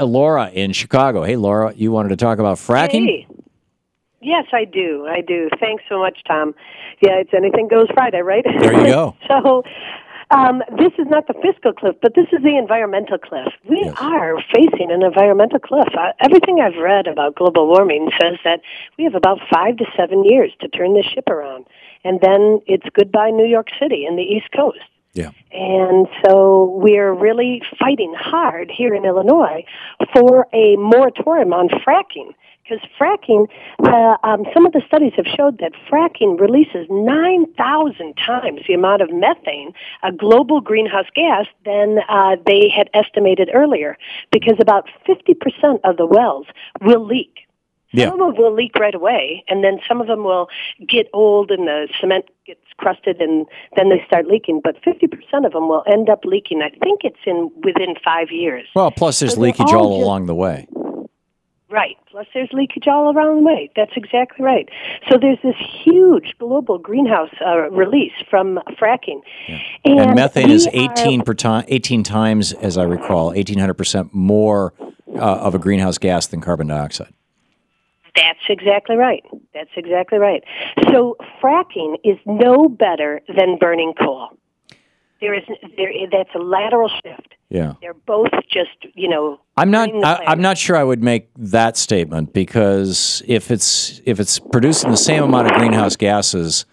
Laura in Chicago. Hey, Laura, you wanted to talk about fracking? Hey. Yes, I do. I do. Thanks so much, Tom. Yeah, it's Anything Goes Friday, right? There you go. So this is not the fiscal cliff, but this is the environmental cliff. We are facing an environmental cliff. Everything I've read about global warming says that we have about 5 to 7 years to turn this ship around, and then it's goodbye New York City and the East Coast. Yeah. And so we're really fighting hard here in Illinois for a moratorium on fracking. Because fracking, some of the studies have showed that fracking releases 9,000 times the amount of methane, a global greenhouse gas, than they had estimated earlier, because about 50% of the wells will leak. Some of them will leak right away, and then some of them will get old and the cement gets crusted and then they start leaking. But 50% of them will end up leaking. I think it's within 5 years. Well, plus there's leakage all along the way. Right. Plus there's leakage all around the way. That's exactly right. So there's this huge global greenhouse release from fracking. Yeah. And methane is 18 times, as I recall, 1,800% more of a greenhouse gas than carbon dioxide. That's exactly right. That's exactly right. So fracking is no better than burning coal. That's a lateral shift. Yeah. They're both just, I'm not sure I would make that statement, because if it's producing the same amount of greenhouse gases,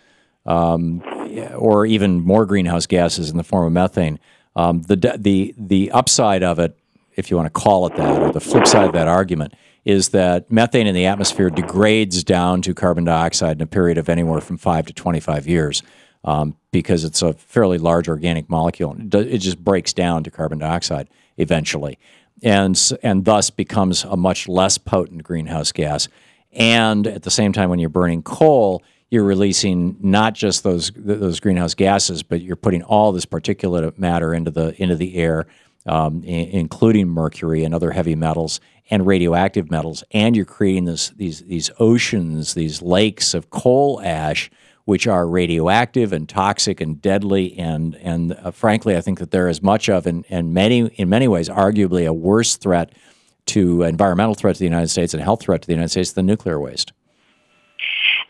or even more greenhouse gases in the form of methane, the upside of it, if you want to call it that, or the flip side of that argument, is that methane in the atmosphere degrades down to carbon dioxide in a period of anywhere from 5 to 25 years, because it's a fairly large organic molecule. It just breaks down to carbon dioxide eventually, and thus becomes a much less potent greenhouse gas. And at the same time, when you're burning coal, you're releasing not just those greenhouse gases, but you're putting all this particulate matter into the air, including mercury and other heavy metals and radioactive metals, and you're creating these oceans, these lakes of coal ash, which are radioactive and toxic and deadly, and frankly, I think that they're as much of, in many ways, arguably a worse threat to environmental threat to the United States and health threat to the United States than nuclear waste.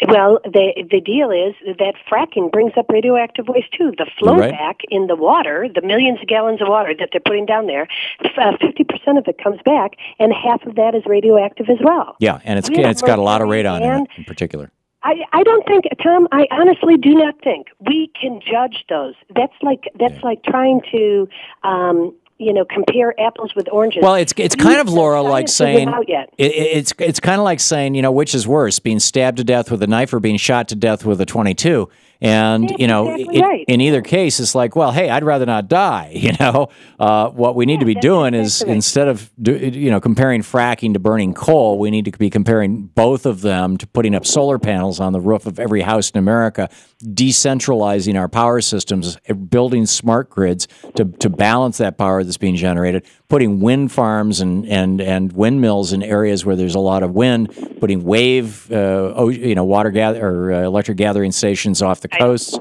Well, the deal is that fracking brings up radioactive waste too. The flow back in the water, the millions of gallons of water that they're putting down there, 50% of it comes back, and half of that is radioactive as well. Yeah, and it's got a lot of radon in it in particular. I don't think, Tom, I honestly do not think we can judge those. That's like trying to compare apples with oranges. Well, it's kind of, Laura, like saying it's kind of like saying, which is worse, being stabbed to death with a knife or being shot to death with a .22. And in either case, it's like, well, hey, I'd rather not die. What we need to be doing is, instead of comparing fracking to burning coal, we need to be comparing both of them to putting up solar panels on the roof of every house in America, decentralizing our power systems, building smart grids to balance that power that's being generated, putting wind farms and windmills in areas where there's a lot of wind, putting electric gathering stations off the coasts.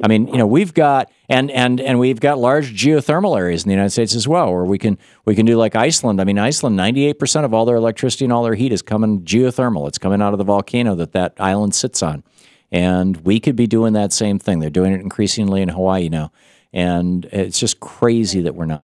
I mean, we've got and we've got large geothermal areas in the United States as well, where we can do like Iceland. I mean, Iceland, 98% of all their electricity and all their heat is coming geothermal. It's coming out of the volcano that island sits on. And we could be doing that same thing. They're doing it increasingly in Hawaii now. And it's just crazy that we're not.